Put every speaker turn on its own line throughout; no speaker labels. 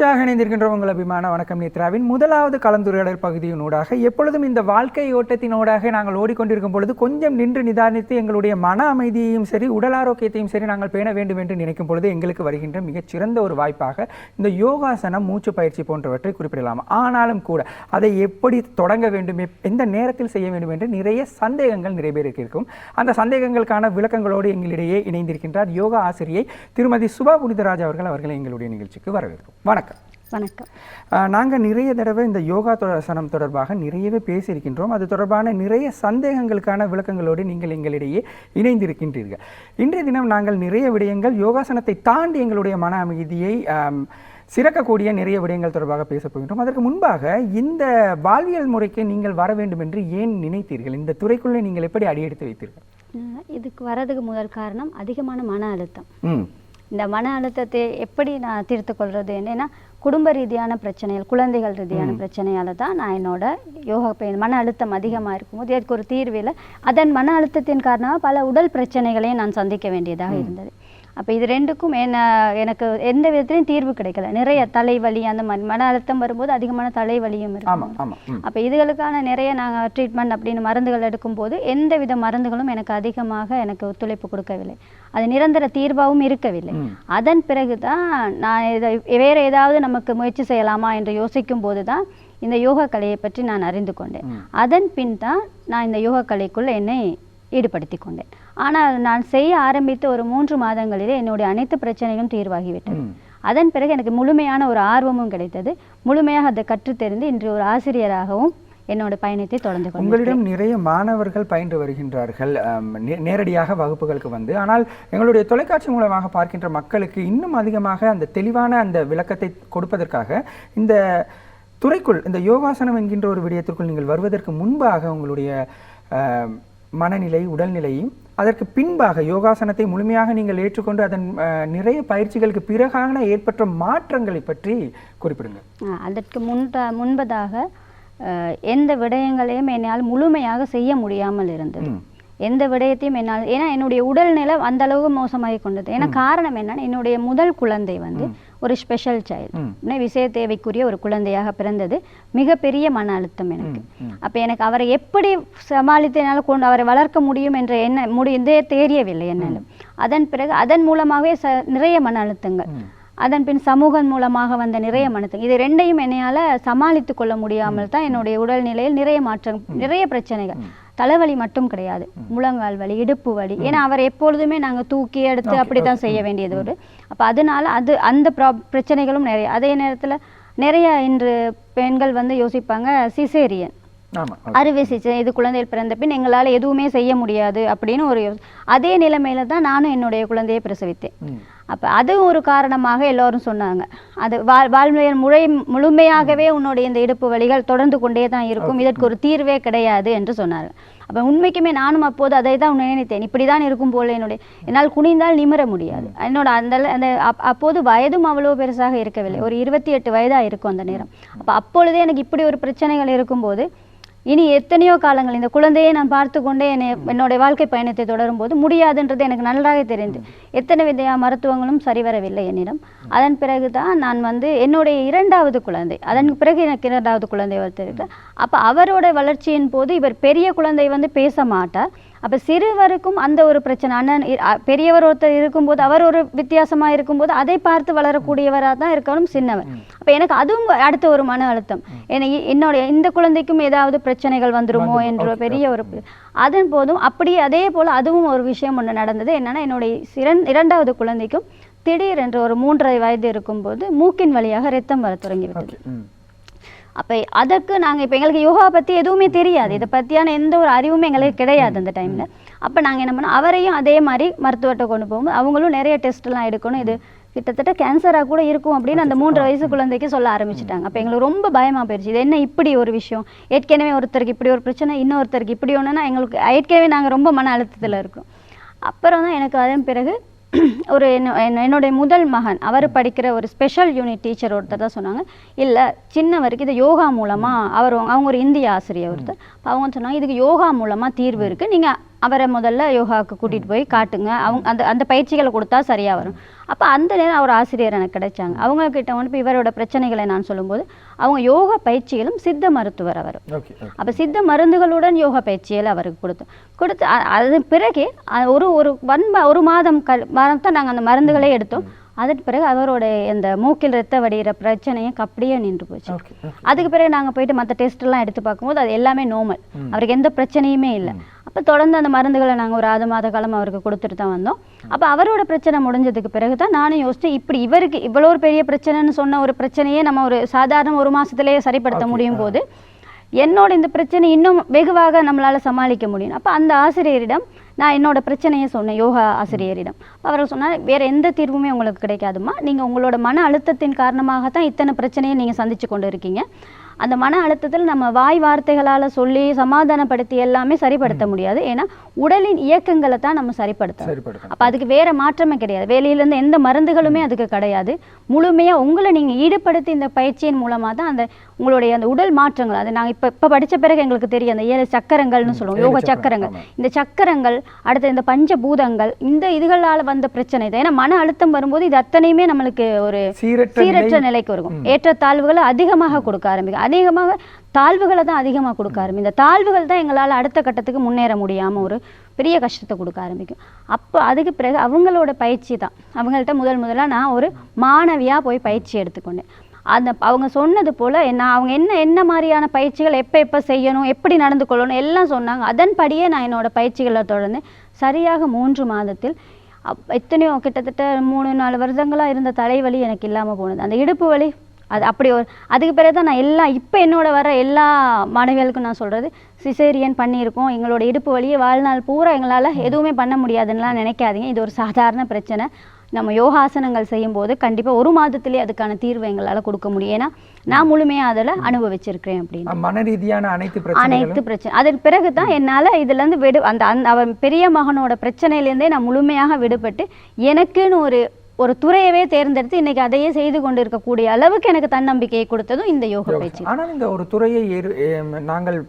தொடர்ச்சியாக இணைந்திருக்கின்ற உங்கள் அபிமான வணக்கம் நேத்ராவின் முதலாவது கலந்துரையாடல் பகுதியினூடாக எப்பொழுதும் இந்த வாழ்க்கை ஓட்டத்தினூடாக நாங்கள் ஓடிக்கொண்டிருக்கும் பொழுது கொஞ்சம் நின்று நிதானித்து எங்களுடைய மன அமைதியையும் சரி உடல் ஆரோக்கியத்தையும் சரி நாங்கள் பேண வேண்டும் என்று நினைக்கும் பொழுது எங்களுக்கு வருகின்ற மிகச்சிறந்த ஒரு வாய்ப்பாக இந்த யோகாசனம் மூச்சு பயிற்சி போன்றவற்றை குறிப்பிடலாம். ஆனாலும் கூட அதை எப்படி தொடங்க வேண்டும், எந்த நேரத்தில் செய்ய வேண்டும் என்று நிறைய சந்தேகங்கள் நிறைய பேருக்கு இருக்கும். அந்த சந்தேகங்களுக்கான விளக்கங்களோடு எங்களிடையே இணைந்திருக்கின்றார் யோகா ஆசிரியை திருமதி சுபா புனிதராஜ் அவர்களை எங்களுடைய நிகழ்ச்சிக்கு வரவேற்கும். வணக்கம்.
வணக்கம்.
நாங்கள் நிறைய தடவை இந்த யோகாசனம் தொடர்பாக நிறையவே பேசியிருக்கின்றோம். அது தொடர்பான நிறைய சந்தேகங்களுக்கான விளக்கங்களோடு நீங்கள் எங்களிடையே இணைந்திருக்கின்றீர்கள். இன்றைய தினம் நாங்கள் நிறைய விடயங்கள் யோகாசனத்தை தாண்டி எங்களுடைய மன அமைதியை சிறக்கக்கூடிய நிறைய விடயங்கள் தொடர்பாக பேசப் போகின்றோம். அதற்கு முன்பாக இந்த வாழ்வியல் முறைக்கு நீங்கள் வர வேண்டும் என்று ஏன் நினைத்தீர்கள்? இந்த துறைக்குள்ளே நீங்கள் எப்படி அடியெடுத்து வைத்தீர்கள்?
இதுக்கு வரதுக்கு முதல் காரணம் அதிகமான மன அழுத்தம். இந்த மன அழுத்தத்தை எப்படி நான் தீர்த்து கொள்வது என்னன்னா, குடும்ப ரீதியான பிரச்சனைகள், குழந்தைகள் ரீதியான பிரச்சனையால தான் நான் என்னோட யோகா மன அழுத்தம் அதிகமாக இருக்கும்போது அதுக்கு ஒரு தீர்வில் அதன் மன அழுத்தத்தின் காரணமாக பல உடல் பிரச்சனைகளையும் நான் சந்திக்க வேண்டியதாக இருந்தது. அப்போ இது ரெண்டுக்கும் எனக்கு எந்த விதத்திலையும் தீர்வு கிடைக்கல. நிறைய தலைவலி, அந்த மன அழுத்தம் வரும்போது அதிகமான தலைவலியும் இருக்கும். அப்போ இதுகளுக்கான நிறைய நாங்கள் ட்ரீட்மெண்ட் அப்படின்னு மருந்துகள் எடுக்கும்போது எந்த வித மருந்துகளும் எனக்கு ஒத்துழைப்பு கொடுக்கவில்லை. அது நிரந்தர தீர்வாகவும் இருக்கவில்லை. அதன் பிறகுதான் நான் வேற ஏதாவது நமக்கு முயற்சி செய்யலாமா என்று யோசிக்கும் போது தான் இந்த யோகா கலையை பற்றி நான் அறிந்து கொண்டேன். அதன் பின் தான் நான் இந்த யோகா கலைக்குள்ள என்னை ஈடுபடுத்தி கொண்டேன். ஆனால் நான் செய்ய ஆரம்பித்த ஒரு 3 மாதங்களிலே என்னுடைய அனைத்து பிரச்சனைகளும் தீர்வாகிவிட்டது. அதன் பிறகு எனக்கு முழுமையான ஒரு ஆர்வமும் கிடைத்தது. முழுமையாக அதை கற்றுத்தெரிந்து இன்று ஒரு ஆசிரியராகவும் என்னோட பயணத்தை தொடர்ந்து கொண்டேன்.
உங்களிடம் நிறைய மாணவர்கள் பயின்று வருகின்றார்கள் நேரடியாக வகுப்புகளுக்கு வந்து. ஆனால் எங்களுடைய தொலைக்காட்சி மூலமாக பார்க்கின்ற மக்களுக்கு இன்னும் அதிகமாக அந்த தெளிவான அந்த விளக்கத்தை கொடுப்பதற்காக இந்த துறைக்குள், இந்த யோகாசனம் என்கின்ற ஒரு விடயத்திற்குள் நீங்கள் வருவதற்கு முன்பாக உங்களுடைய மனநிலை, உடல்நிலையும் அதற்கு பின்பாக யோகாசனத்தை முழுமையாக நீங்கள் ஏற்றுக்கொண்டு அதன் நிறைய பயிற்சிகளுக்கு பிறகான ஏற்பட்ட மாற்றங்களை பற்றி குறிப்பிடுங்க.
அதற்கு முன்பதாக எந்த விடயங்களையும் என்னால் முழுமையாக செய்ய முடியாமல் இருந்தது. எந்த விடயத்தையும் என்னால், ஏன்னா என்னுடைய உடல்நிலை அந்த அளவுக்கு மோசமாகி கொண்டது. ஏன்னா காரணம் என்னன்னா, என்னுடைய முதல் குழந்தை ஒரு ஸ்பெஷல் சைல்டு, விசேஷ தேவைக்குரிய ஒரு குழந்தையாக பிறந்தது. மிகப்பெரிய மன அழுத்தம் எனக்கு. அப்போ எனக்கு அவரை எப்படி சமாளித்து என்னால் அவரை வளர்க்க முடியும் என்ற இதே தெரியவில்லை என்னாலும். அதன் பிறகு அதன் மூலமாகவே நிறைய மன அழுத்தங்கள், அதன் பின் சமூகம் மூலமாக வந்த நிறைய மனத்தம், இது ரெண்டையும் என்னையால் சமாளித்து கொள்ள முடியாமல் தான் என்னுடைய உடல்நிலையில் நிறைய மாற்றம், நிறைய பிரச்சனைகள். தலைவலி மட்டும் கிடையாது, முழங்கால் வலி, இடுப்பு வலி. ஏன்னா அவர் எப்பொழுதுமே நாங்கள் தூக்கி எடுத்து அப்படித்தான் செய்ய வேண்டியது ஒரு. அப்போ அதனால அந்த பிரச்சனைகளும் நிறைய. அதே நேரத்தில் நிறைய இன்று பெண்கள் யோசிப்பாங்க சிசேரியன், அறுவை சிகிச்சை, இது குழந்தைகள் பிறந்த பின் எங்களால் எதுவுமே செய்ய முடியாது அப்படின்னு ஒரு அதே நிலைமையில தான் நானும் என்னுடைய குழந்தையை பிரசவித்தேன். அப்போ அது ஒரு காரணமாக எல்லோரும் சொன்னாங்க, அது வாழ்வியல் முழுமையாகவே உன்னுடைய இந்த இடுப்பு வலிகள் தொடர்ந்து கொண்டே தான் இருக்கும், இதற்கு ஒரு தீர்வே கிடையாது என்று சொன்னார்கள். அப்போ உண்மைக்குமே நானும் அப்போது அதை தான் நினைத்தேன், இப்படி தான் இருக்கும் போல. என்னால் குனிந்தால் நிமிர முடியாது. என்னோட அந்த அப்போது வயதும் அவ்வளோ பெருசாக இருக்கவில்லை, ஒரு 28 வயதாக இருக்கும் அந்த நேரம். அப்பொழுதே எனக்கு இப்படி ஒரு பிரச்சனைகள் இருக்கும்போது இனி எத்தனையோ காலங்கள் இந்த குழந்தையை நான் பார்த்து கொண்டே என்னுடைய வாழ்க்கை பயணத்தை தொடரும் போது முடியாதுன்றது எனக்கு நன்றாக தெரிந்து எத்தனை வித மருத்துவங்களும் சரிவரவில்லை என்னிடம். அதன் பிறகு தான் நான் என்னுடைய 2வது குழந்தை, அதன் பிறகு எனக்கு 2வது குழந்தை ஒருத்தருக்கு. அப்போ அவரோட வளர்ச்சியின் போது இவர் பெரிய குழந்தை பேச மாட்டார். அப்போ சிறுவருக்கும் அந்த ஒரு பிரச்சனை, அண்ணன் பெரியவர் ஒருத்தர் இருக்கும்போது அவர் ஒரு வித்தியாசமாக இருக்கும்போது அதை பார்த்து வளரக்கூடியவராக தான் இருக்கணும் சின்னவர். அப்போ எனக்கு அதுவும் அடுத்த ஒரு மன அழுத்தம், என்னுடைய இந்த குழந்தைக்கும் ஏதாவது பிரச்சனைகள் வந்துருமோ என்ற பெரிய ஒரு. அதன் போதும் அப்படி அதே போல் அதுவும் ஒரு விஷயம் ஒன்று நடந்தது. என்னன்னா, என்னுடைய 2வது குழந்தைக்கும் திடீரென்று ஒரு 3.5 வயது இருக்கும்போது மூக்கின் வழியாக ரத்தம் வர தொடங்கிவிட்டது. அப்போ அதற்கு நாங்கள் இப்போ எங்களுக்கு யோகா பற்றி எதுவுமே தெரியாது, இதை பற்றியான எந்த ஒரு அறிவுமே எங்களுக்கு கிடையாது அந்த டைமில். அப்போ நாங்கள் என்ன பண்ணோம், அவரையும் அதே மாதிரி மருத்துவத்தை கொண்டு போகும்போது அவங்களும் நிறைய டெஸ்ட்லாம் எடுக்கணும், இது கிட்டத்தட்ட கேன்சராக கூட இருக்கும் அப்படின்னு அந்த 3 வயசு குழந்தைக்கு சொல்ல ஆரம்பிச்சிட்டாங்க. அப்போ எங்களுக்கு ரொம்ப பயமாக போயிடுச்சு, இது என்ன இப்படி ஒரு விஷயம், ஏற்கனவே ஒருத்தருக்கு இப்படி ஒரு பிரச்சனை, இன்னொருத்தருக்கு இப்படி ஒன்றுனா எங்களுக்கு ஏற்கனவே நாங்கள் ரொம்ப மன அழுத்தத்தில் இருக்கோம். அப்புறம் தான் எனக்கு அதன் பிறகு ஒரு என்னுடைய முதல் மகன், அவர் படிக்கிற ஒரு ஸ்பெஷல் யூனிட் டீச்சர் ஒருத்தர் தான் சொன்னாங்க, இல்லை சின்னவருக்கு இது யோகா மூலமாக, அவங்க ஒரு இந்திய ஆசிரியர் ஒருத்தர், அவங்க சொன்னாங்க இதுக்கு யோகா மூலமாக தீர்வு இருக்குது, நீங்கள் அவரை முதல்ல யோகாவுக்கு கூட்டிகிட்டு போய் காட்டுங்க, அவங்க அந்த பயிற்சிகளை கொடுத்தா சரியாக வரும். அப்போ அந்த நேரம் ஒரு ஆசிரியர் எனக்கு கிடைச்சாங்க. அவங்கக்கிட்ட வந்து இவரோட பிரச்சனைகளை நான் சொல்லும்போது அவங்க யோகா பயிற்சிகளும் சித்த மருத்துவர் அவர். அப்போ சித்த மருந்துகளுடன் யோகா பயிற்சிகளை அவருக்கு கொடுத்து அது பிறகு ஒரு மாதம் தான் நாங்கள் அந்த அவங்களே எடுத்தோம். அதற்கு பிறகு அவரோட இந்த மூக்கில் ரத்த வடிகிற பிரச்சனையை அப்படியே நின்று போச்சு. அதுக்கு பிறகு நாங்கள் போயிட்டு மற்ற டெஸ்ட் எல்லாம் எடுத்து பார்க்கும்போது அது எல்லாமே நார்மல், அவருக்கு எந்த பிரச்சனையுமே இல்லை. அப்போ தொடர்ந்து அந்த மருந்துகளை நாங்கள் ஒரு 6 மாத காலம் அவருக்கு கொடுத்துட்டு தான் வந்தோம். அப்போ அவரோட பிரச்சனை முடிஞ்சதுக்கு பிறகு தான் நானும் யோசிச்சு, இப்படி இவருக்கு இவ்வளோ ஒரு பெரிய பிரச்சனைன்னு சொன்ன ஒரு பிரச்சனையே நம்ம ஒரு சாதாரண 1 மாதத்துலேயே சரிப்படுத்த முடியும் போது என்னோட இந்த பிரச்சனை இன்னும் வெகுவாக நம்மளால் சமாளிக்க முடியும். அப்போ அந்த ஆசிரியரிடம் நான் என்னோட பிரச்சனையை சொன்னேன், யோகா ஆசிரியரிடம். அவர் சொன்னார், வேறு எந்த தீர்வுமே உங்களுக்கு கிடைக்காதுமா, நீங்கள் உங்களோட மன அழுத்தத்தின் காரணமாகத்தான் இத்தனை பிரச்சனையை நீங்கள் சந்தித்து கொண்டு இருக்கீங்க. அந்த மன அழுத்தத்தில் நம்ம வாய் வார்த்தைகளால் சொல்லி சமாதானப்படுத்தி எல்லாமே சரிப்படுத்த முடியாது. ஏன்னா உடலின் இயக்கங்களை தான் நம்ம சரிப்படுத்தணும். அப்போ அதுக்கு வேறு மாற்றமே கிடையாது, வெளியிலேருந்து எந்த மருந்துகளுமே அதுக்கு கிடையாது. முழுமையாக உங்களை நீங்கள் ஈடுபடுத்தி இந்த பயிற்சியின் மூலமாக தான் அந்த உங்களுடைய அந்த உடல் மாற்றங்கள், அது நாங்கள் இப்போ படித்த பிறகு எங்களுக்கு தெரியும், அந்த 7 சக்கரங்கள்னு சொல்லுவோம், யோக சக்கரங்கள். இந்த சக்கரங்கள், அடுத்து இந்த பஞ்சபூதங்கள், இந்த இதுகளால் வந்த பிரச்சனை தான். ஏன்னா மன அழுத்தம் வரும்போது இது அத்தனையுமே நம்மளுக்கு ஒரு சீரற்ற நிலைக்கு இருக்கும். ஏற்ற தாழ்வுகளை அதிகமாக கொடுக்க ஆரம்பிக்கும், அதிகமாக தாழ்வுகளை தான் அதிகமாக கொடுக்க ஆரம்பிக்கும். இந்த தாழ்வுகள் தான் எங்களால் அடுத்த கட்டத்துக்கு முன்னேற முடியாமல் ஒரு பெரிய கஷ்டத்தை கொடுக்க ஆரம்பிக்கும். அப்போ அதுக்கு பிறகு அவங்களோட பயிற்சி தான், அவங்கள்ட்ட முதலாக நான் ஒரு மாணவியாக போய் பயிற்சி எடுத்துக்கொண்டேன். அவங்க சொன்னது போல் அவங்க என்ன மாதிரியான பயிற்சிகள் எப்போ செய்யணும், எப்படி நடந்து கொள்ளணும் எல்லாம் சொன்னாங்க. அதன்படியே நான் என்னோட பயிற்சிகளை தொடர்ந்து சரியாக 3 மாதத்தில் எத்தனையோ கிட்டத்தட்ட 3-4 வருடங்களாக இருந்த தலைவலி எனக்கு இல்லாமல் போனது. அந்த இடுப்பு வலி அது அப்படி அதுக்கு பிறகு தான் நான் இப்போ என்னோட வர எல்லா மாணவிகளுக்கும் நான் சொல்கிறது, சிசேரியன் பண்ணியிருக்கோம், எங்களோட இடுப்பு வலியை வாழ்நாள் பூரா எங்களால் எதுவுமே பண்ண முடியாதுன்னெலாம் நினைக்காதீங்க. இது ஒரு சாதாரண பிரச்சனை. நம்ம யோகாசனங்கள் செய்யும்போது கண்டிப்பாக 1 மாதத்திலே அதுக்கான தீர்வு எங்களால் கொடுக்க முடியும். ஏன்னா நான் முழுமையாக அதில் அனுபவிச்சிருக்கிறேன். அப்படின்னு
மன ரீதியான அனைத்து
பிரச்சனை அதற்கு பிறகு தான் என்னால் இதுலேருந்து அவன் பெரிய மகனோட பிரச்சனையிலேருந்தே நான் முழுமையாக விடுபட்டு எனக்குன்னு ஒரு துறையவே தேர்ந்தெடுத்து இன்னைக்கு அதையே செய்து கொண்டு இருக்கக்கூடிய அளவுக்கு எனக்கு தன்னம்பிக்கையை கொடுத்ததும் இந்த யோகா பயிற்சி.
ஆனால் இந்த ஒரு துறையை நாங்கள்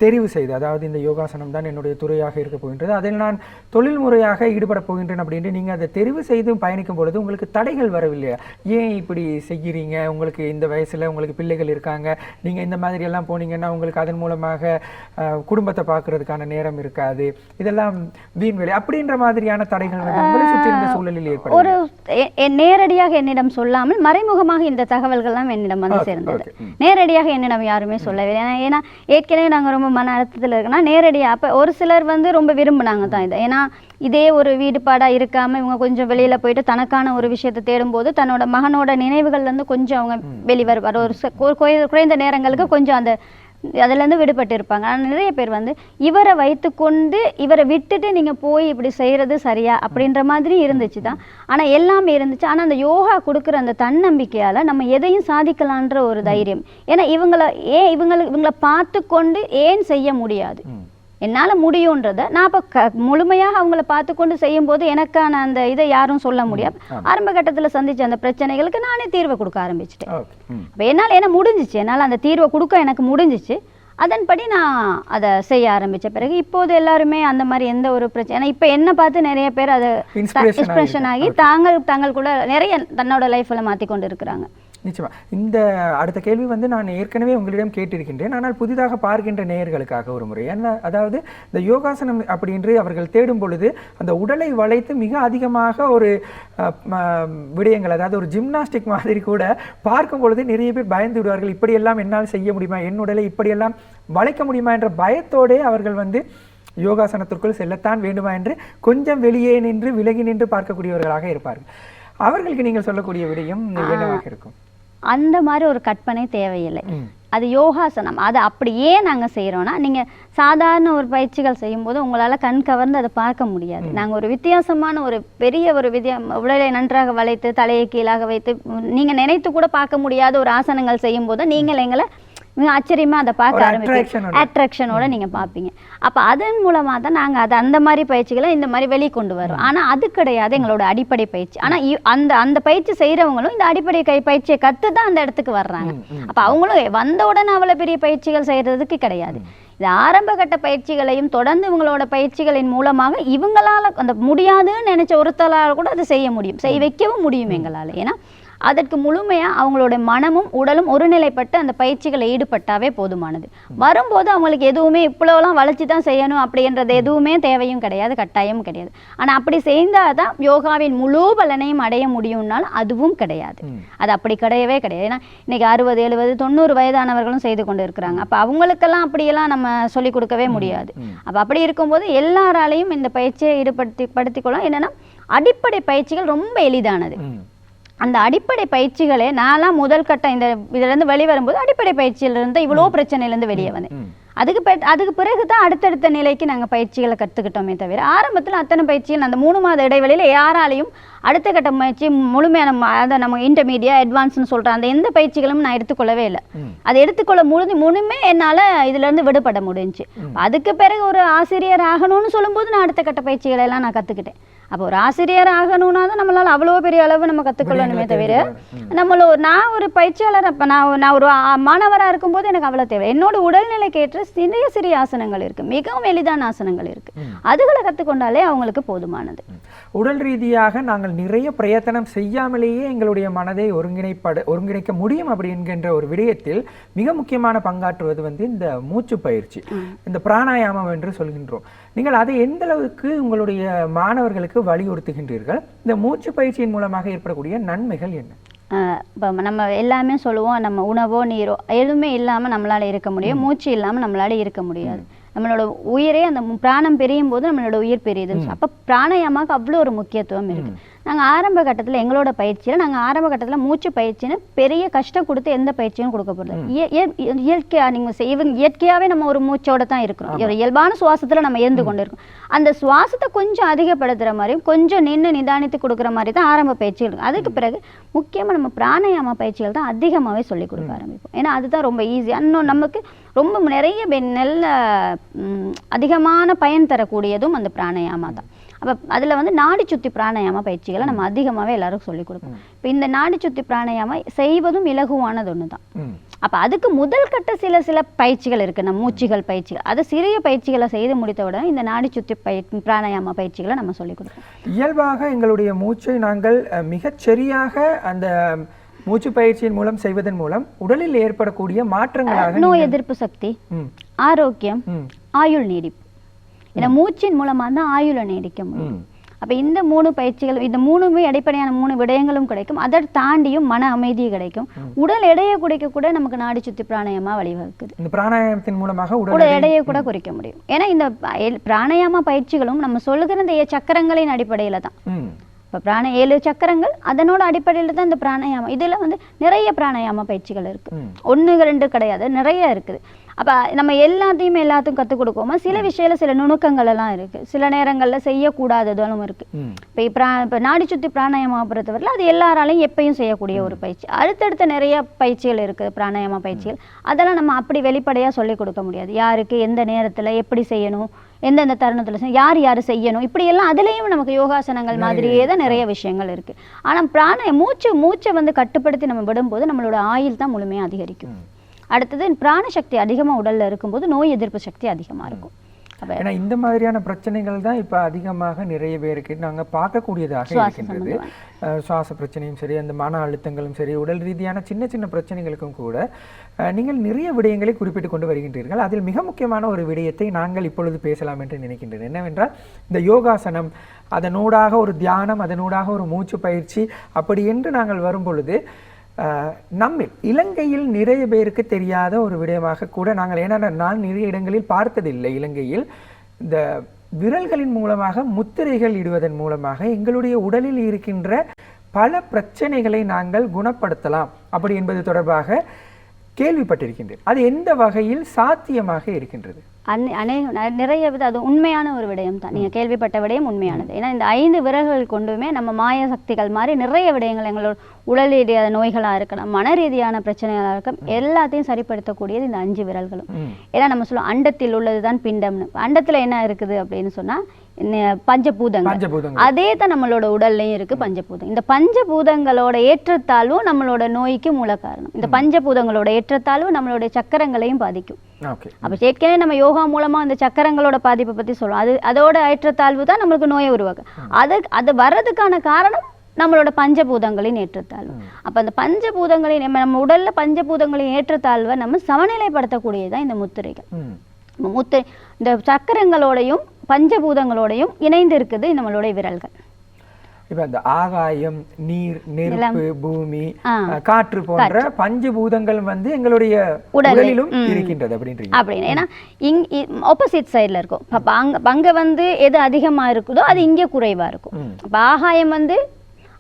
தெரிவு செய்து, அதாவது இந்த யோகாசனம் தான் என்னுடைய துறையாக இருக்க போகின்றது, அதில் நான் தொழில் முறையாக ஈடுபட போகின்றேன் அப்படின்ட்டு நீங்கள் அதை தெரிவு செய்து பயணிக்கும் பொழுது உங்களுக்கு தடைகள் வரவில்லையா? ஏன் இப்படி செய்கிறீங்க, உங்களுக்கு இந்த வயசில் உங்களுக்கு பிள்ளைகள் இருக்காங்க, நீங்கள் இந்த மாதிரி எல்லாம் போனீங்கன்னா உங்களுக்கு அதன் மூலமாக குடும்பத்தை பார்க்கறதுக்கான நேரம் இருக்காது, இதெல்லாம் வீண் வேலை அப்படின்ற மாதிரியான தடைகள் உங்களை சுற்றி இருந்த சூழலில் ஏற்படும்?
ஒரு நேரடியாக என்னிடம் சொல்லாமல் மறைமுகமாக இந்த தகவல்கள்லாம் என்னிடம் வந்து சேர்ந்தது. நேரடியாக என்னிடம் யாருமே சொல்லவில்லை. ஏன்னா ஏற்கனவே நாங்கள் ரொம்ப மன அழுத்தத்தில் இருக்குன்னா நேரடியாக அப்போ ஒரு சிலர் வந்து ரொம்ப விரும்பினாங்க தான் இதை. ஏன்னா இதே ஒரு வீடுபாடாக இருக்காமல் இவங்க கொஞ்சம் வெளியில் போயிட்டு தனக்கான ஒரு விஷயத்தை தேடும்போது தன்னோட மகனோட நினைவுகள்லேருந்து கொஞ்சம் அவங்க வெளிவருவார். ஒரு குறைந்த நேரங்களுக்கு கொஞ்சம் அதுலேருந்து விடுபட்டு இருப்பாங்க. ஆனால் நிறைய பேர் வந்து இவரை வைத்துக்கொண்டு இவரை விட்டுட்டு நீங்கள் போய் இப்படி செய்கிறது சரியா அப்படின்ற மாதிரி இருந்துச்சு தான். ஆனால் எல்லாமே இருந்துச்சு. ஆனால் அந்த யோகா கொடுக்குற அந்த தன்னம்பிக்கையால் நம்ம எதையும் சாதிக்கலான்ற ஒரு தைரியம். ஏன்னா இவங்களை பார்த்து கொண்டு ஏன் செய்ய முடியாது, என்னால் முடியுன்றதை நான் இப்போ முழுமையாக அவங்கள பார்த்து கொண்டு செய்யும்போது எனக்கான அந்த இதை யாரும் சொல்ல முடியாது. ஆரம்ப கட்டத்தில் சந்திச்ச அந்த பிரச்சனைகளுக்கு நானே தீர்வை கொடுக்க ஆரம்பிச்சிட்டேன். அப்போ என்னால் முடிஞ்சிச்சு, என்னால் அந்த தீர்வை கொடுக்க எனக்கு முடிஞ்சிச்சு. அதன்படி நான் அதை செய்ய ஆரம்பித்த பிறகு இப்போது எல்லாருமே அந்த மாதிரி எந்த ஒரு பிரச்சனை, ஏன்னா இப்போ என்ன பார்த்து நிறைய பேர் அதை இன்ஸ்பிரேஷன் ஆகி தாங்கள் கூட நிறைய தன்னோட லைஃப்பில் மாற்றி கொண்டு இருக்கிறாங்க.
நிச்சயமா. இந்த அடுத்த கேள்வி வந்து நான் ஏற்கனவே உங்களிடம் கேட்டிருக்கின்றேன், ஆனால் புதிதாக பார்க்கின்ற நேயர்களுக்காக ஒரு முறை. அதாவது இந்த யோகாசனம் அப்படின்று அவர்கள் தேடும் பொழுது அந்த உடலை வளைத்து மிக அதிகமாக ஒரு விடயங்கள், அதாவது ஒரு ஜிம்னாஸ்டிக் மாதிரி கூட பார்க்கும் பொழுது நிறைய பேர் பயந்து விடுவார்கள். இப்படியெல்லாம் என்னால் செய்ய முடியுமா, என் உடலை இப்படியெல்லாம் வளைக்க முடியுமா என்ற பயத்தோடே அவர்கள் வந்து யோகாசனத்திற்குள் செல்லத்தான் வேண்டுமா என்று கொஞ்சம் வெளியே நின்று விலகி நின்று பார்க்கக்கூடியவர்களாக இருப்பார்கள். அவர்களுக்கு நீங்கள் சொல்லக்கூடிய விடயம் என்னவாக இருக்கும்?
அந்த மாதிரி ஒரு கற்பனை தேவையில்லை. அது யோகாசனம். அது அப்படியே நாங்கள் செய்கிறோன்னா, நீங்கள் சாதாரண ஒரு பயிற்சிகள் செய்யும்போது உங்களால் கண் கவர்ந்து அதை பார்க்க முடியாது. நாங்கள் ஒரு வித்தியாசமான ஒரு பெரிய ஒரு உடலை நன்றாக வளைத்து தலையை கீழாக வைத்து நீங்கள் நினைத்து கூட பார்க்க முடியாத ஒரு ஆசனங்கள் செய்யும்போது நீங்கள் எங்களை மிக ஆச்சரியமா அதை பார்க்க ஆரம்பிப்பீங்க,
attraction-ஓட.
அட்ராக்ஷனோட நீங்க பார்ப்பீங்க. அப்ப அதன் மூலமா தான் நாங்க அதை அந்த மாதிரி பயிற்சிகளை இந்த மாதிரி வெளியே கொண்டு வரோம். ஆனா அது கிடையாது எங்களோட அடிப்படை பயிற்சி. ஆனா அந்த அந்த பயிற்சி செய்யறவங்களும் இந்த அடிப்படை பயிற்சியை கத்து தான் அந்த இடத்துக்கு வர்றாங்க. அப்ப அவங்களும் வந்த உடனே அவ்வளவு பெரிய பயிற்சிகள் செய்யறதுக்கு கிடையாது. இது ஆரம்ப கட்ட பயிற்சிகளையும் தொடர்ந்து இவங்களோட பயிற்சிகளின் மூலமாக இவங்களால அந்த முடியாதுன்னு நினைச்ச ஒருத்தலால் கூட அதை செய்ய முடியும், செய்ய வைக்கவும் முடியும் எங்களால. ஏன்னா அதற்கு முழுமையா அவங்களோட மனமும் உடலும் ஒருநிலைப்பட்டு அந்த பயிற்சிகளை ஈடுபட்டாவே போதுமானது. வரும்போது அவங்களுக்கு எதுவுமே இவ்வளவுலாம் வளைச்சு தான் செய்யணும் அப்படின்றது எதுவுமே தேவையும் கிடையாது, கட்டாயமும் கிடையாது. ஆனா அப்படி செய்தாதான் யோகாவின் முழு பலனையும் அடைய முடியும்னாலும் அதுவும் கிடையாது. அது அப்படி கிடையவே கிடையாது. ஏன்னா இன்னைக்கு 60, 70, 90 வயதானவர்களும் செய்து கொண்டு இருக்கிறாங்க. அப்ப அவங்களுக்கெல்லாம் அப்படியெல்லாம் நம்ம சொல்லிக் கொடுக்கவே முடியாது. அப்ப அப்படி இருக்கும்போது எல்லாராலையும் இந்த பயிற்சியை ஈடுபடுத்திக்கொள்ள. என்னன்னா அடிப்படை பயிற்சிகள் ரொம்ப எளிதானது. அந்த அடிப்படை பயிற்சிகளே நான்லாம் முதல் கட்டம் இந்த இதிலிருந்து வெளியே வரும்போது அடிப்படை பயிற்சியிலிருந்து இவ்வளோ பிரச்சனையிலேருந்து வெளியே வந்தேன். அதுக்கு பிறகு தான் அடுத்தடுத்த நிலைக்கு நாங்கள் பயிற்சிகளை கற்றுக்கிட்டோமே தவிர ஆரம்பத்தில் அத்தனை பயிற்சிகள் அந்த 3 மாத இடைவெளியில் யாராலையும் அடுத்த கட்ட பயிற்சி முழுமையான அதை நம்ம இன்டர்மீடியட் அட்வான்ஸ்னு சொல்கிற அந்த எந்த பயிற்சிகளும் நான் எடுத்துக்கொள்ளவே இல்லை. அதை எடுத்துக்கொள்ள முழுமே என்னால் இதுலேருந்து விடுபட முடிஞ்சு. அதுக்கு பிறகு ஒரு ஆசிரியர் ஆகணும்னு சொல்லும்போது நான் அடுத்த கட்ட பயிற்சிகளை எல்லாம் நான் கற்றுக்கிட்டேன். அப்போ ஒரு ஆசிரியர் ஆகணும்னா தான் நம்மளால அவ்வளோ பெரிய அளவு நம்ம கற்றுக்கொள்ளணுமே தவிர நான் ஒரு பயிற்சியாளர் அப்போ நான் ஒரு மாணவராக இருக்கும்போது எனக்கு அவ்வளோ தேவை. என்னோட உடல்நிலைக்கு ஏற்ற சிறிய சிறிய ஆசனங்கள் இருக்கு, மிகவும் எளிதான ஆசனங்கள் இருக்கு, அதுகளை கற்றுக்கொண்டாலே அவங்களுக்கு போதுமானது.
உடல் ரீதியாக நாங்கள் நிறைய பிரயத்தனம் செய்யாமலேயே எங்களுடைய மனதை ஒருங்கிணைக்க முடியும் அப்படி என்கின்ற ஒரு விடயத்தில் மிக முக்கியமான பங்காற்றுவது இந்த மூச்சு பயிற்சி, இந்த பிராணாயாமம் என்று சொல்கின்றோம். நீங்கள் அதை எந்த அளவுக்கு உங்களுடைய மாணவர்களுக்கு வலியுறுத்துகின்றீர்கள்? இந்த மூச்சு பயிற்சியின் மூலமாக ஏற்படக்கூடிய நன்மைகள் என்ன?
இப்போ நம்ம எல்லாமே சொல்லுவோம், நம்ம உணவோ நீரோ எதுவுமே இல்லாமல் நம்மளால இருக்க முடியும், மூச்சு இல்லாமல் நம்மளால இருக்க முடியாது. நம்மளோட உயிரே அந்த பிராணம் பிரியும் போது நம்மளோட உயிர் பெரியுது. அப்போ பிராணாயாமாவுக்கு அவ்வளோ ஒரு முக்கியத்துவம் இருக்கு. நாங்கள் ஆரம்ப கட்டத்தில் எங்களோட பயிற்சியில் மூச்சு பயிற்சின்னு பெரிய கஷ்டம் கொடுத்து எந்த பயிற்சியும் கொடுக்க போகிறது இயற்கையாக நீங்கள் இயற்கையாகவே நம்ம ஒரு மூச்சோட தான் இருக்கிறோம். ஒரு இயல்பான சுவாசத்தில் நம்ம இருந்து கொண்டு இருக்கோம். அந்த சுவாசத்தை கொஞ்சம் அதிகப்படுத்துகிற மாதிரியும் கொஞ்சம் நின்று நிதானித்து கொடுக்குற மாதிரி தான் ஆரம்ப பயிற்சிகள் இருக்கும். அதுக்கு பிறகு முக்கியமாக நம்ம பிராணாயாம பயிற்சிகள் தான் அதிகமாகவே சொல்லிக் கொடுக்க ஆரம்பிப்போம். ஏன்னா அதுதான் ரொம்ப ஈஸியாக, இன்னும் நமக்கு ரொம்ப நிறைய நல்ல அதிகமான பயன் தரக்கூடியதும் அந்த பிராணாயாமா தான். அப்போ அதில் நாடி சுத்தி பிராணாயாம பயிற்சிகளை நம்ம அதிகமாகவே எல்லாருக்கும் சொல்லிக் கொடுப்போம். இப்போ இந்த நாடி சுத்தி பிராணாயாம செய்வதும் இலகுவானது ஒன்று தான். அப்போ அதுக்கு முதல் கட்ட சில பயிற்சிகள் இருக்கு, நம்ம மூச்சுகள் பயிற்சிகள். அதை சிறிய பயிற்சிகளை செய்து முடித்த உடனே இந்த நாடி சுத்தி பிராணாயாம பயிற்சிகளை நம்ம சொல்லிக் கொடுப்போம்.
இயல்பாக எங்களுடைய மூச்சை நாங்கள் மிகச்சரியாக அந்த மூச்சு பயிற்சியின் மூலம் செய்வதன் மூலம் உடலில் ஏற்படக்கூடிய மாற்றங்களாக
நோய் எதிர்ப்பு சக்தி, ஆரோக்கியம், ஆயுள் நீடிப்பு. ஏன்னா மூச்சின் மூலமா தான் ஆயுளை நீடிக்க முடியும். அப்ப இந்த 3 பயிற்சிகள், இந்த 3மே அடிப்படையான 3 விடயங்களும் கிடைக்கும். அதை தாண்டியும் மன அமைதி கிடைக்கும். உடல் எடையை குறைக்க கூட நமக்கு நாடி சுத்தி பிராணாயாமா வழிவகுக்குது.
இந்த பிராணாயாமத்தின் மூலமாக
உடல் எடையை கூட குறைக்க முடியும். ஏன்னா இந்த பிராணாயாம பயிற்சிகளும் நம்ம சொல்லுகிற இந்த சக்கரங்களின் அடிப்படையில தான். இப்போ 7 சக்கரங்கள் அதனோட அடிப்படையில் தான் இந்த பிராணாயாமம். இதில் நிறைய பிராணாயாம பயிற்சிகள் இருக்கு, 1 2 கிடையாது, நிறைய இருக்குது. அப்போ நம்ம எல்லாத்தையும் கற்றுக் கொடுக்கோமா, சில விஷயத்தில் சில நுணுக்கங்கள் எல்லாம் இருக்கு, சில நேரங்களில் செய்யக்கூடாததும் இருக்கு. இப்போ நாடி சுத்தி பிராணாயாமா பொறுத்தவரையில் அது எல்லாராலையும் எப்பயும் செய்யக்கூடிய ஒரு பயிற்சி. அடுத்தடுத்த நிறைய பயிற்சிகள் இருக்குது பிராணாயாம பயிற்சிகள். அதெல்லாம் நம்ம அப்படி வெளிப்படையாக சொல்லிக் கொடுக்க முடியாது. யாருக்கு எந்த நேரத்தில் எப்படி செய்யணும், எந்தெந்த தருணத்தில் யார் செய்யணும், இப்படி எல்லாம் அதுலேயும் நமக்கு யோகாசனங்கள் மாதிரியே தான் நிறைய விஷயங்கள் இருக்கு. ஆனால் மூச்சை கட்டுப்படுத்தி நம்ம விடும்போது நம்மளோட ஆயுள் தான் முழுமையாக அதிகரிக்கும். அடுத்தது பிராணசக்தி அதிகமாக உடல்ல இருக்கும்போது நோய் எதிர்ப்பு சக்தி அதிகமாக இருக்கும்.
ஏன்னா இந்த மாதிரியான பிரச்சனைகள் தான் இப்போ அதிகமாக நிறைய பேருக்கு நாங்கள் பார்க்கக்கூடியதாக இருக்கின்றது. சுவாச பிரச்சனையும் சரி, அந்த மன அழுத்தங்களும் சரி, உடல் ரீதியான சின்ன சின்ன பிரச்சனைகளுக்கும் கூட நீங்கள் நிறைய விடயங்களை குறிப்பிட்டு கொண்டு வருகின்றீர்கள். அதில் மிக முக்கியமான ஒரு விடயத்தை நாங்கள் இப்பொழுது பேசலாம் என்று நினைக்கின்றேன். என்னவென்றால் இந்த யோகாசனம், அதனூடாக ஒரு தியானம், அதனூடாக ஒரு மூச்சு பயிற்சி, அப்படி என்று நாங்கள் வரும் பொழுது நம்மில் இலங்கையில் நிறைய பேருக்கு தெரியாத ஒரு விடயமாக கூட நாங்கள், ஏன்னா நான் நிறைய இடங்களில் பார்த்ததில்லை, இலங்கையில் இந்த விரல்களின் மூலமாக முத்திரைகள் இடுவதன் மூலமாக எங்களுடைய உடலில் இருக்கின்ற பல பிரச்சனைகளை நாங்கள் குணப்படுத்தலாம் அப்படி என்பது தொடர்பாக கேள்விப்பட்டிருக்கின்றேன். அது எந்த வகையில் சாத்தியமாக இருக்கின்றது?
நிறைய அது உண்மையான ஒரு விடயம் தான். நீங்கள் கேள்விப்பட்ட விடயம் உண்மையானது. ஏன்னா இந்த 5 விரல்கள் கொண்டுமே நம்ம மாய சக்திகள் மாதிரி நிறைய விடயங்கள் எங்களோட உடல் ரீதியான நோய்களாக இருக்கலாம், மன ரீதியான பிரச்சனைகளாக இருக்கும், எல்லாத்தையும் சரிப்படுத்தக்கூடியது இந்த 5 விரல்களும். ஏன்னா நம்ம சொல்லுவோம் அண்டத்தில் உள்ளது தான் பிண்டம்னு. அண்டத்தில் என்ன இருக்குது அப்படின்னு சொன்னால் பஞ்சபூதங்கள். அதே தான் நம்மளோட உடல்லையும் இருக்கு பஞ்சபூதம். இந்த பஞ்சபூதங்களோட ஏற்றத்தாழ்வும் நம்மளோட நோய்க்கு மூல காரணம். இந்த பஞ்சபூதங்களோட ஏற்றத்தாழ்வு நம்மளுடைய சக்கரங்களையும் பாதிக்கும். அப்ப ஏற்கனவே நம்ம யோகா மூலமா அந்த சக்கரங்களோட பாதிப்பை பத்தி சொல்லுவோம். அதோட ஏற்றத்தாழ்வு தான் நம்மளுக்கு நோயை உருவாக்கும். அது வர்றதுக்கான காரணம் நம்மளோட பஞ்சபூதங்களின் ஏற்றத்தாழ்வு. அப்ப அந்த பஞ்சபூதங்களின் நம்ம உடல்ல பஞ்சபூதங்களின் ஏற்றத்தாழ்வை நம்ம சமநிலைப்படுத்தக்கூடியதான் இந்த முத்திரைகள். இந்த சக்கரங்களோடையும் பஞ்சபூதங்களோடையும் இணைந்து இருக்குது நம்மளுடைய விரல்கள்.
இப்ப இந்த ஆகாயம், நீர், நெருப்பு, பூமி, காற்று போன்ற பஞ்சபூதங்கள் எங்களுடைய உடலிலும் இருக்கின்றது அப்படின்னு.
ஏன்னா ஆப்போசிட் சைட்ல இருக்கும். அங்க எது அதிகமா இருக்குதோ அது இங்கே குறைவா இருக்கும். அப்ப ஆகாயம்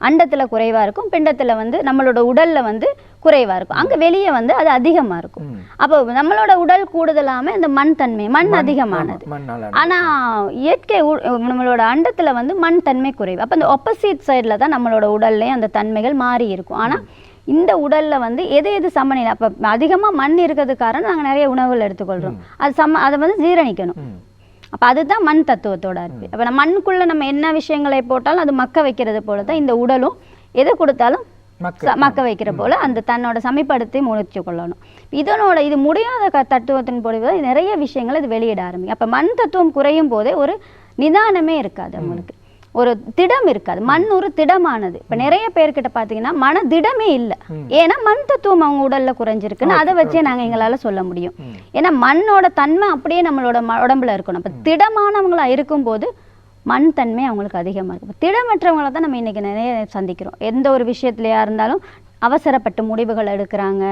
அண்டத்துல குறைவா இருக்கும், பிண்டத்துல நம்மளோட உடல்ல குறைவா இருக்கும். அங்க வெளியே அது அதிகமா இருக்கும். அப்போ நம்மளோட உடல் கூடுதலாம இந்த மண் தன்மை, மண் அதிகமானது. ஆனா இயற்கை நம்மளோட அண்டத்துல மண் தன்மை குறைவு. அப்ப இந்த ஆப்போசிட் சைட்ல தான் நம்மளோட உடல்லையும் அந்த தன்மைகள் மாறி இருக்கும். ஆனா இந்த உடல்ல எது சமநிலை. அப்ப அதிகமா மண் இருக்கிறது காரணம் நாங்க நிறைய உணவுகள் எடுத்துக்கொள்றோம். அதை ஜீரணிக்கணும். அப்ப அதுதான் மண் தத்துவத்தோட அற்பு. அப்ப நம்ம மண்ணுக்குள்ள நம்ம என்ன விஷயங்களை போட்டாலும் அது மக்க வைக்கிறது போலதான் இந்த உடலும் எது கொடுத்தாலும் மக்க வைக்கிற போல அந்த தன்னோட சமீபடுத்தி முயற்சி கொள்ளணும். இது முடியாத தத்துவத்தின் பொழுது நிறைய விஷயங்கள் இது வெளியிட ஆரம்பிக்கும். அப்ப மண் தத்துவம் குறையும் போதே ஒரு நிதானமே இருக்காது, அவங்களுக்கு ஒரு திடம் இருக்காது. மண் ஒரு திடமானது. இப்ப நிறைய பேர்கிட்ட பாத்தீங்கன்னா மன திடமே இல்லை. ஏன்னா மண் தத்துவம் அவங்க உடல்ல குறைஞ்சிருக்குன்னு அதை வச்சே நாங்க எங்களால சொல்ல முடியும். ஏன்னா மண்ணோட தன்மை அப்படியே நம்மளோட உடம்புல இருக்கணும். அப்ப திடமானவங்களா இருக்கும் போது மண் தன்மை அவங்களுக்கு அதிகமா இருக்கு. திடமற்றவங்களை தான் நம்ம இன்னைக்கு நிறைய சந்திக்கிறோம். எந்த ஒரு விஷயத்துலயா இருந்தாலும் அவசரப்பட்டு முடிவுகள் எடுக்கிறாங்க.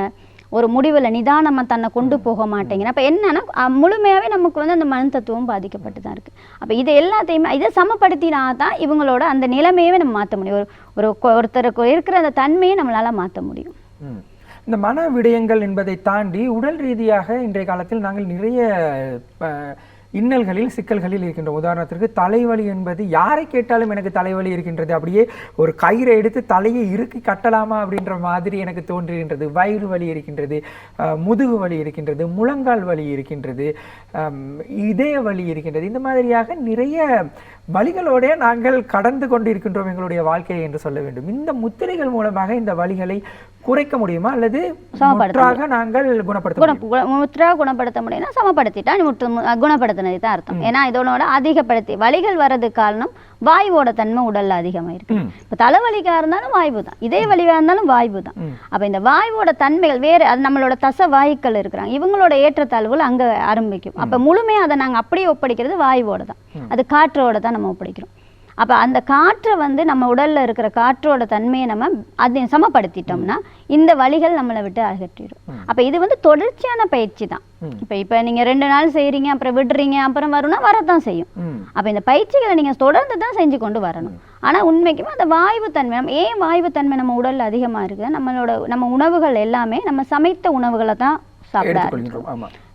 ஒரு முடிவில் நிதானமா தன்னை கொண்டு போக மாட்டேங்கிற. அப்ப என்னன்னா முழுமையாவே நமக்கு அந்த மண் தத்துவம் பாதிக்கப்பட்டு தான் இருக்கு. அப்ப இது எல்லாத்தையுமே இதை சமப்படுத்தினா தான் இவங்களோட அந்த நிலைமையவே நம்ம மாற்ற முடியும். ஒருத்தருக்கு இருக்கிற அந்த தன்மையை நம்மளால மாற்ற முடியும்.
இந்த மன விடயங்கள் என்பதை தாண்டி உடல் ரீதியாக இன்றைய காலத்தில் நாங்கள் நிறைய இன்னல்களில் சிக்கல்களில் இருக்கின்ற. உதாரணத்திற்கு தலைவலி என்பது யாரை கேட்டாலும் எனக்கு தலைவலி இருக்கின்றது, அப்படியே ஒரு கயிறை எடுத்து தலையை இறுக்கி கட்டலாமா அப்படின்ற மாதிரி எனக்கு தோன்றுகின்றது. வயிறு வலி இருக்கின்றது, முதுகு வலி இருக்கின்றது, முழங்கால் வலி இருக்கின்றது, இதய வலி இருக்கின்றது. இந்த மாதிரியாக நிறைய வலிகளோட நாங்கள் கடந்து கொண்டு இருக்கின்றோம் எங்களுடைய வாழ்க்கையை என்று சொல்ல வேண்டும். இந்த முத்திரைகள் மூலமாக இந்த வலிகளை குறைக்க முடியுமா அல்லது நாங்கள்
குணப்படுத்த முடியும்னா சமப்படுத்திட்டா குணப்படுத்தினது தான் அர்த்தம். ஏன்னா இதனோட அதிகப்படுத்தி வலிகள் வர்றது காரணம் வாயுவோட தன்மை உடல்ல அதிகமாயிருக்கு. இப்ப தலைவலிக்கா இருந்தாலும் வாய்வு தான், இதே வலிவா இருந்தாலும் வாய்வு தான். அப்ப இந்த வாயுவோட தன்மைகள் வேற, அது நம்மளோட தச வாயுக்கள் இருக்கிறாங்க, இவங்களோட ஏற்றத்தாழ்வுகள் அங்க ஆரம்பிக்கும். அப்ப முழுமையா அதை நாங்க அப்படியே ஒப்படைக்கிறது வாயுவோட தான், அது காற்றோட தான் நம்ம ஒப்படைக்கிறோம். அப்ப அந்த காற்றை நம்ம உடல்ல இருக்கிற காற்றோட தன்மையை நம்ம அதை சமப்படுத்திட்டோம்னா இந்த வலிகள் நம்மளை விட்டு அகற்றிடும். அப்ப இது தொடர்ச்சியான பயிற்சி தான். இப்ப நீங்க 2 நாள் செய்யறீங்க, அப்புறம் விடுறீங்க, அப்புறம் வரும்னா வரத்தான் செய்யும். அப்ப இந்த பயிற்சிகளை நீங்க தொடர்ந்து தான் செஞ்சு கொண்டு வரணும். ஆனா உண்மைக்குமே அந்த வாய்வு தன்மை, ஏன் வாய்வு தன்மை நம்ம உடல்ல அதிகமா இருக்கு, நம்ம உணவுகள் எல்லாமே நம்ம சமைத்த உணவுகளை தான் சாப்பிட,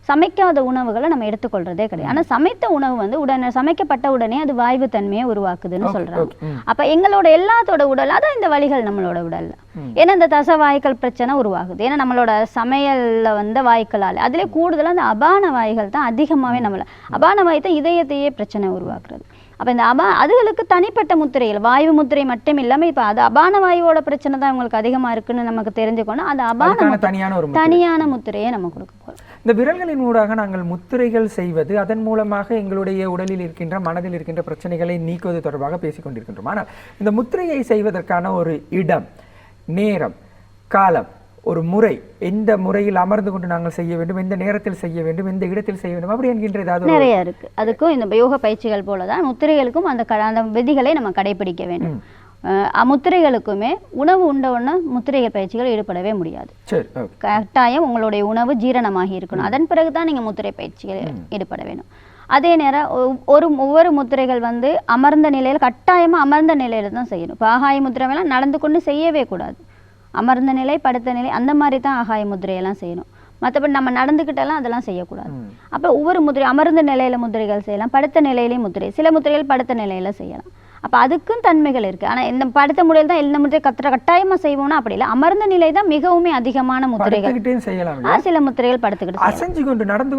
சமைக்காத உணவுகளை நம்ம எடுத்துக்கொள்றதே கிடையாது. ஆனா சமைத்த உணவு உடனே சமைக்கப்பட்ட உடனே அது வாய்வு தன்மையை உருவாக்குதுன்னு சொல்றாங்க. அப்ப எங்களோட எல்லாத்தோட உடல் அதான் இந்த வலிகள் நம்மளோட உடல்ல. ஏன்னா இந்த தச வாய்க்கள் பிரச்சனை உருவாகுது. ஏன்னா நம்மளோட சமையல்ல வாய்க்களால அதுல கூடுதலா அந்த அபான வாய்கள் தான் அதிகமாவே நம்மள அபான வாய் தான் இதயத்தையே பிரச்சனை உருவாக்குறது. அப்ப இந்த அதுகளுக்கு தனிப்பட்ட முத்திரைகள், வாயு முத்திரை மட்டும் இல்லாம இப்ப அது அபான வாயுவோட பிரச்சனை தான் உங்களுக்கு அதிகமா இருக்குன்னு நமக்கு தெரிஞ்சுக்கணும். அது அபான தனியான முத்திரையை நம்ம கொடுக்க போறோம்.
இந்த விரல்களின் ஊடாக நாங்கள் முத்திரைகள் செய்வது, அதன் மூலமாக எங்களுடைய உடலில் இருக்கின்ற மனதில் இருக்கின்ற பிரச்சனைகளை நீக்குவது தொடர்பாக பேசிக் கொண்டிருக்கின்றோம். ஆனால் இந்த முத்திரையை செய்வதற்கான ஒரு இடம், நேரம், காலம், ஒரு முறை, எந்த முறையில் அமர்ந்து கொண்டு நாங்கள் செய்ய வேண்டும், எந்த நேரத்தில் செய்ய வேண்டும், எந்த இடத்தில் செய்ய வேண்டும், அப்படி என்கின்ற ஏதாவது
நிறைய இருக்கு. அதுக்கும் இந்த யோக பயிற்சிகள் போலதான் முத்திரைகளுக்கும் அந்த விதிகளை நம்ம கடைபிடிக்க வேண்டும். முத்திரைகளுக்குமே உணவு உண்ட உடனே முத்திரைகள் பயிற்சிகள் ஈடுபடவே முடியாது. கட்டாயம் உங்களுடைய உணவு ஜீரணமாகி இருக்கணும், அதன் பிறகுதான் நீங்க முத்திரை பயிற்சிகள் ஈடுபட வேணும். அதே நேரம் ஒவ்வொரு முத்திரைகள் அமர்ந்த நிலையில், கட்டாயமா அமர்ந்த நிலையில தான் செய்யணும். இப்போ ஆகாய முத்திரைகள்லாம் நடந்து கொண்டு செய்யவே கூடாது. அமர்ந்த நிலை, படுத்த நிலை, அந்த மாதிரி தான் ஆகாய முத்திரையெல்லாம் செய்யணும். மற்றபடி நம்ம நடந்துக்கிட்டெல்லாம் அதெல்லாம் செய்யக்கூடாது. அப்போ ஒவ்வொரு முதிரை அமர்ந்த நிலையில முதிரைகள் செய்யலாம், படுத்த நிலையிலேயும் முதிரை, சில முதிரைகள் படுத்த நிலையில செய்யலாம். அப்போ அதுக்கும் தன்மைகள் இருக்குது. ஆனால் இந்த படுத்த முறையில் தான் எல்லா முதிரை கட்டாயமாக செய்வோம்னா அப்படி இல்லை. அமர்ந்த நிலை தான் மிகவுமே அதிகமான முத்திரைகள் செய்யலாம். சில முத்திரைகள் படுத்துக்கிட்டு நடந்து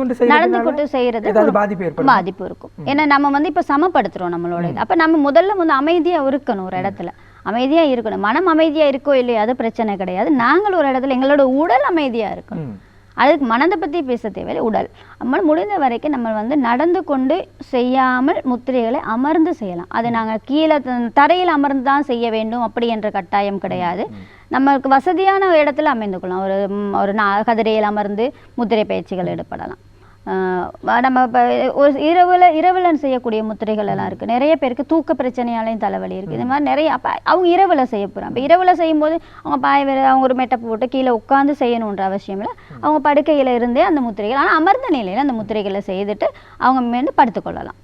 கொண்டு செய்யறது பாதிப்பு இருக்கும். ஏன்னா நம்ம வந்து இப்போ சமப்படுத்துறோம் நம்மளோட இது. அப்போ நம்ம முதல்ல அமைதியாக இருக்கணும், ஒரு இடத்துல அமைதியாக இருக்கணும். மனம் அமைதியாக இருக்கோ இல்லையோ அது பிரச்சனை கிடையாது. நாங்கள் ஒரு இடத்துல எங்களோட உடல் அமைதியாக இருக்கணும். அதுக்கு மனதை பற்றி பேச தேவையில்லை, உடல். நம்ம முடிந்த வரைக்கும் நம்ம வந்து நடந்து கொண்டு செய்யாமல் முத்திரைகளை அமர்ந்து செய்யலாம். அது நாங்கள் கீழே தரையில் அமர்ந்து தான் செய்ய வேண்டும் அப்படி என்ற கட்டாயம் கிடையாது. நமக்கு வசதியான இடத்துல அமைந்து கொள்ளலாம். ஒரு கதிரையில் அமர்ந்து முத்திரை பயிற்சிகள் ஈடுபடலாம். நம்ம இப்போ ஒரு இரவில் செய்யக்கூடிய முத்திரைகள் எல்லாம் இருக்குது. நிறைய பேருக்கு தூக்க பிரச்சனையாலையும் தலைவலி இருக்குது. இது மாதிரி நிறைய அப்போ அவங்க இரவில் செய்ய போகிறாங்க. இப்போ இரவில் செய்யும்போது அவங்க அவங்க ஒரு மெட்டை போட்டு கீழே உட்காந்து செய்யணுன்ற அவசியம் இல்லை. அவங்க படுக்கையில் இருந்தே அந்த முத்திரைகள், ஆனால் அமர்ந்த நிலையில் அந்த முத்திரைகளை செய்துட்டு அவங்க மேலே படுத்துக்கொள்ளலாம்.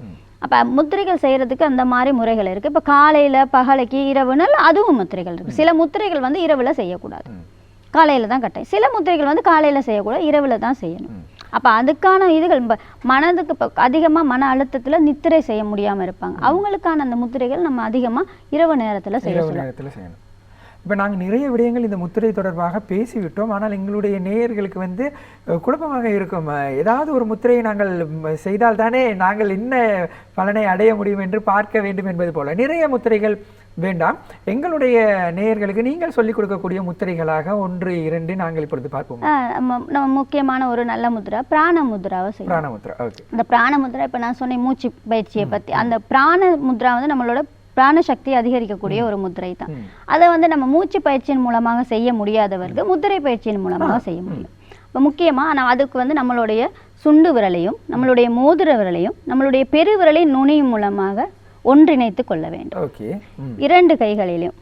அப்போ முத்திரைகள் செய்கிறதுக்கு அந்த மாதிரி முறைகள் இருக்குது. இப்போ காலையில் பகலைக்கு இரவுனால அதுவும் முத்திரைகள் இருக்குது. சில முத்திரைகள் வந்து இரவில் செய்யக்கூடாது, காலையில் தான் கட்டாயம். சில முத்திரைகள் வந்து காலையில் செய்யக்கூடாது, இரவில் தான் செய்யணும். அப்போ அதுக்கான இதுகள் மனதுக்கு இப்போ அதிகமாக மன அழுத்தத்தில் நித்திரை செய்ய முடியாமல் இருப்பாங்க. அவங்களுக்கான அந்த முத்திரைகள் நம்ம அதிகமாக இரவு நேரத்தில் செய்யணும்.
இப்போ நாங்கள் நிறைய விடயங்கள் இந்த முத்திரை தொடர்பாக பேசிவிட்டோம். ஆனால் எங்களுடைய நேயர்களுக்கு வந்து குழப்பமாக இருக்கும். ஏதாவது ஒரு முத்திரையை நாங்கள் செய்தால் தானே நாங்கள் என்ன பலனை அடைய முடியும் என்று பார்க்க வேண்டும் என்பது போல நிறைய முத்திரைகள் வேண்டாம். எங்களுடைய நேயர்களுக்கு நீங்கள் சொல்லிக் கொடுக்கக்கூடிய முத்திரைகளாக 1, 2 நாங்கள் இப்பொழுது பார்ப்போம்.
நம்ம முக்கியமான ஒரு நல்ல முத்ரா பிராண முத்ராவை செய்யலாம்.
பிராண முத்ரா, ஓகே.
இந்த பிராண முத்ரா இப்போ நான் சொன்னேன் மூச்சு பயிற்சியை பற்றி. அந்த பிராண முத்ரா வந்து நம்மளோட பிராண சக்தி அதிகரிக்கக்கூடிய ஒரு முத்திரை தான். அதை வந்து நம்ம மூச்சு பயிற்சியின் மூலமாக செய்ய முடியாதவர்கள் முத்திரை பயிற்சியின் மூலமாக செய்ய முடியும். இப்போ முக்கியமாக ஆனால் அதுக்கு வந்து நம்மளுடைய சுண்டு விரலையும் நம்மளுடைய மோதிர விரலையும் நம்மளுடைய பெருவிரலின் நுனியும் மூலமாக ஒன்றிணைத்து கொள்ள வேண்டும். 2 கைகளிலும்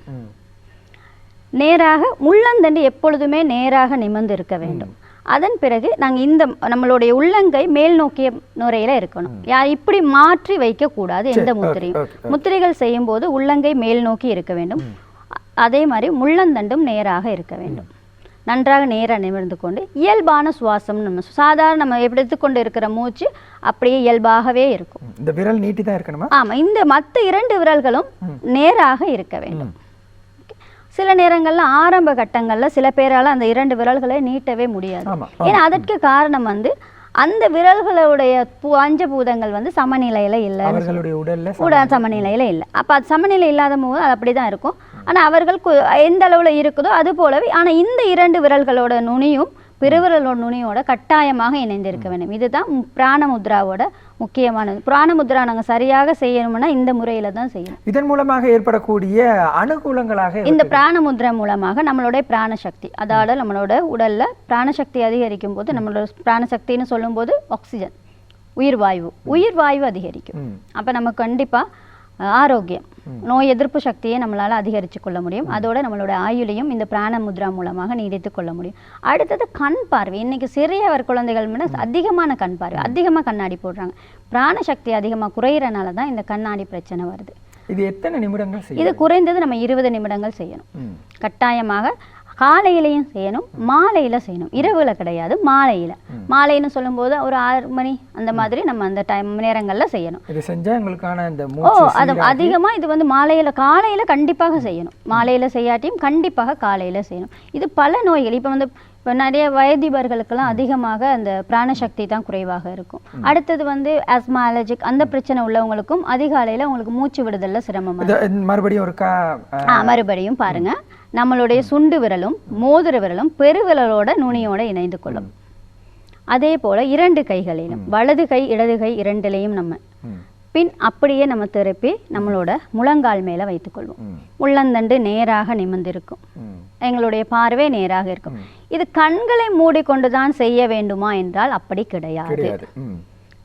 நேராக உள்ளந்தண்டு எப்பொழுதுமே நேராக நிமிர்ந்து இருக்க வேண்டும். அதன் பிறகு நாங்கள் இந்த நம்மளுடைய உள்ளங்கை மேல் நோக்கிய நுரையில இருக்கணும். இப்படி மாற்றி வைக்க கூடாது. எந்த முத்திரையும் முத்திரைகள் செய்யும் போது உள்ளங்கை மேல் நோக்கி இருக்க வேண்டும். அதே மாதிரி முள்ளந்தண்டும் நேராக இருக்க வேண்டும். நன்றாக நேராக நிமிர்ந்து கொண்டு இயல்பான சுவாசம் நம்ம சாதாரண நம்ம எடுத்துக்கொண்டு இருக்கிற மூச்சு அப்படியே இயல்பாகவே இருக்கும்.
இந்த விரல் நீட்டி தான் இருக்கணுமா?
ஆமாம், இந்த மற்ற 2 விரல்களும் நேராக இருக்க வேண்டும். சில நேரங்கள்ல ஆரம்ப கட்டங்கள்ல சில பேரால அந்த 2 விரல்களை நீட்டவே முடியாது. ஏன்னா அதற்கு காரணம் வந்து அந்த விரல்களுடைய பஞ்சபூதங்கள் வந்து சமநிலையில இல்லை, உடல் சமநிலையில இல்லை. அப்ப அது சமநிலை இல்லாத போது அது அப்படிதான் இருக்கும். ஆனா அவர்கள் எந்த அளவுல இருக்குதோ அது போலவே ஆனா இந்த 2 விரல்களோட நுனியும் பெருவிரலோட நுனியோட கட்டாயமாக இணைந்திருக்க வேண்டும். இதுதான் பிராண முத்ராவோட முக்கியமானது. பிராண முத்ரா நாங்கள் சரியாக செய்யணும்னா இந்த முறையில தான் செய்யணும்.
இதன் மூலமாக ஏற்படக்கூடிய அனுகூலங்களாக
இந்த பிராண முத்ரா மூலமாக நம்மளுடைய பிராணசக்தி, அதாவது நம்மளோட உடல்ல பிராணசக்தி அதிகரிக்கும் போது நம்மளோட பிராணசக்தின்னு சொல்லும் போது ஆக்சிஜன் உயிர் வாயு அதிகரிக்கும். அப்ப நமக்கு கண்டிப்பா ஆரோக்கியம், நோய் எதிர்ப்பு சக்தியை நம்மளால அதிகரித்து கொள்ள முடியும். அதோட நம்மளோட ஆயுளையும் இந்த பிராண முத்ரா மூலமாக நீடித்து கொள்ள முடியும். அடுத்தது கண் பார்வை. இன்னைக்கு சிறியவர் குழந்தைகள் முன்ன அதிகமான கண் பார்வை, அதிகமாக கண்ணாடி போடுறாங்க. பிராண சக்தி அதிகமாக குறையிறனால தான் இந்த கண்ணாடி பிரச்சனை வருது.
இது எத்தனை நிமிடங்கள் செய்யணும்?
இது குறைந்தது நம்ம 20 நிமிடங்கள் செய்யணும். கட்டாயமாக காலையிலையும் செய்யணும், மாலையில செய்யணும். இரவுல கிடையாது, மாலையில. மாலைன்னு சொல்லும்போது ஒரு 6 மணி அந்த மாதிரி நம்ம அந்த டைம் நேரங்கள்ல செய்யணும்.
இது செஞ்சா உங்களுக்கான அந்த
அது அதிகமா இது வந்து மாலையில காலையில கண்டிப்பாக செய்யணும். மாலையில செய்யாட்டியும் கண்டிப்பாக காலையில செய்யணும். இது பல நோய்கள் இப்போ வந்து இப்போ நிறைய வயதிபர்களுக்கெல்லாம் அதிகமாக அந்த பிராணசக்தி தான் குறைவாக இருக்கும். அடுத்தது வந்து ஆஸ்மா, அலர்ஜிக் அந்த பிரச்சனை உள்ளவங்களுக்கும் அதிகாலையில் அவங்களுக்கு மூச்சு விடுதல்ல சிரமம். மறுபடியும் பாருங்க, நம்மளுடைய சுண்டு விரலும் மோதிர விரலும் பெருவிரலோட நுனியோட இணைந்து கொள்ளும். அதே போல 2 கைகளிலும் வலது கை இடது கை 2லையும் நம்ம பின் அப்படியே நம்ம திருப்பி நம்மளோட முழங்கால் மேல வைத்துக்கொள்வோம். உள்ளந்தண்டு நேராக நிமிர்ந்திருக்கும், எங்களுடைய பார்வை நேராக இருக்கும். இது கண்களை மூடிக்கொண்டுதான் செய்ய வேண்டுமா என்றால் அப்படி கிடையாது.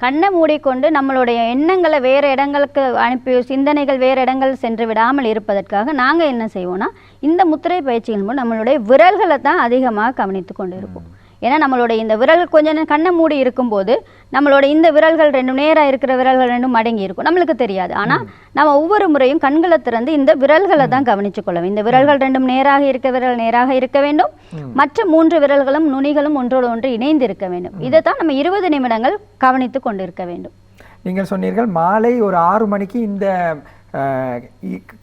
கண்ணை மூடிக்கொண்டு நம்மளுடைய எண்ணங்களை வேற இடங்களுக்கு அனுப்பி சிந்தனைகள் வேற இடங்கள் சென்று விடாமல் இருப்பதற்காக நாங்க என்ன செய்வோம்னா இந்த முத்திரை பயிற்சிகள் மூலம் நம்மளுடைய விரல்களை தான் அதிகமாக கவனித்து கொண்டு இருப்போம். ஏன்னா நம்மளோட இந்த விரல் கொஞ்ச நேரம் கண்ணை மூடி இருக்கும்போது நம்மளோட இந்த விரல்கள் ரெண்டும் நேராக இருக்கிற விரல்கள் ரெண்டும் மடங்கி இருக்கும், நம்மளுக்கு தெரியாது. ஆனால் நம்ம ஒவ்வொரு முறையும் கண்களை திறந்து இந்த விரல்களை தான் கவனித்துக் கொள்ளும். இந்த விரல்கள் ரெண்டும் நேராக இருக்க விரல் நேராக இருக்க வேண்டும், மற்ற 3 விரல்களும் நுனிகளும் ஒன்றோடு ஒன்று இணைந்து இருக்க வேண்டும். இதை தான் நம்ம 20 நிமிடங்கள் கவனித்து கொண்டிருக்க வேண்டும்.
நீங்கள் சொன்னீர்கள் மாலை ஒரு 6 மணிக்கு இந்த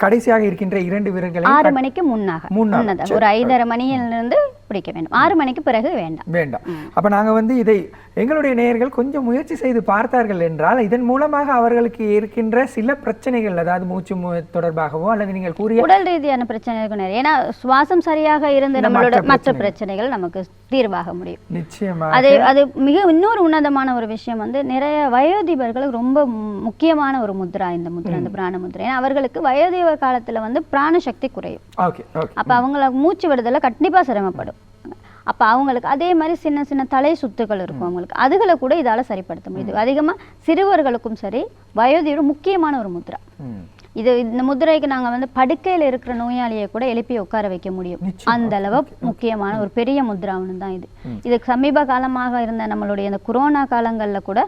கடைசியாக இருக்கின்ற 2 விரல்களை
6 மணிக்கு முன்னதாக ஒரு 5:30 மணியிலிருந்து பிடிக்க வேண்டும். 6 மணிக்கு பிறகு வேண்டாம்.
அப்ப நாங்க வந்து இதை எங்களுடைய நேயர்கள் கொஞ்சம் முயற்சி செய்து பார்த்தார்கள் என்றால் இதன் மூலமாக அவர்களுக்கு இருக்கின்ற சில பிரச்சனைகள், அதாவது மூச்சு தொடர்பாகவோ அல்லது நீங்கள் கூறிய
உடல் ரீதியான பிரச்சனைகள் நிறைய, ஏன்னா சுவாசம் சரியாக இருந்து நம்மளோட மற்ற பிரச்சனைகள் நமக்கு தீர்வாக முடியும்.
நிச்சயமா
அது மிக இன்னொரு உன்னதமான ஒரு விஷயம் வந்து நிறைய வயோதிபர்களுக்கு ரொம்ப முக்கியமான ஒரு முத்ரா இந்த பிராண முத்ரா. ஏன்னா அவர்களுக்கு வயோதிப காலத்துல வந்து பிராண சக்தி குறையும். அப்ப அவங்கள மூச்சு விடுதல கண்டிப்பா சிரமப்படும். அப்ப அவங்களுக்கு அதே மாதிரி சின்ன சின்ன தலை சுத்துகள் இருக்கும் அவங்களுக்கு, அதுகளை கூட இதால சரிப்படுத்த முடியுது. அதிகமா சிறுவர்களுக்கும் சரி வயோதிபர் முக்கியமான ஒரு முத்ரா இது. இந்த முதிரைக்கு நாங்க வந்து படுக்கையில இருக்கிற நோயாளியை கூட எழுப்பி உட்கார வைக்க முடியும், அந்த அளவு முக்கியமான ஒரு பெரிய முத்ராவுன்னு தான் இது. இது சமீப காலமாக இருந்த நம்மளுடைய இந்த கொரோனா காலங்கள்ல கூட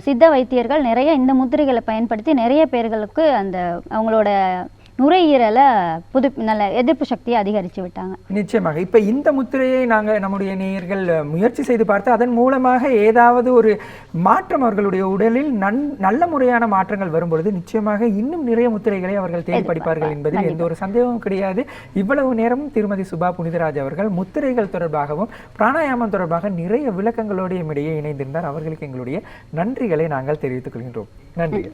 சித்த வைத்தியர்கள் நிறைய இந்த முத்திரைகளை பயன்படுத்தி நிறைய பேர்களுக்கு அந்த அவங்களோட நுரையீரலை நல்ல எதிர்ப்பு சக்தியை அதிகரித்து விட்டாங்க.
நிச்சயமாக. இப்ப இந்த முத்திரையை நாங்க நம்முடைய நேயர்கள் முயற்சி செய்து பார்த்து அதன் மூலமாக ஏதாவது ஒரு மாற்றம் அவர்களுடைய உடலில் நல்ல முறையான மாற்றங்கள் வரும்பொழுது நிச்சயமாக இன்னும் நிறைய முத்திரைகளை அவர்கள் தேடி படிப்பார்கள் என்பதில் எந்த ஒரு சந்தேகமும் கிடையாது. இவ்வளவு நேரமும் திருமதி சுபா புனிதராஜ் அவர்கள் முத்திரைகள் தொடர்பாகவும் பிராணாயாமம் தொடர்பாக நிறைய விளக்கங்களோடு இடையே இணைந்திருந்தார். அவர்களுக்கு எங்களுடைய நன்றிகளை நாங்கள் தெரிவித்துக் கொள்கின்றோம். நன்றி.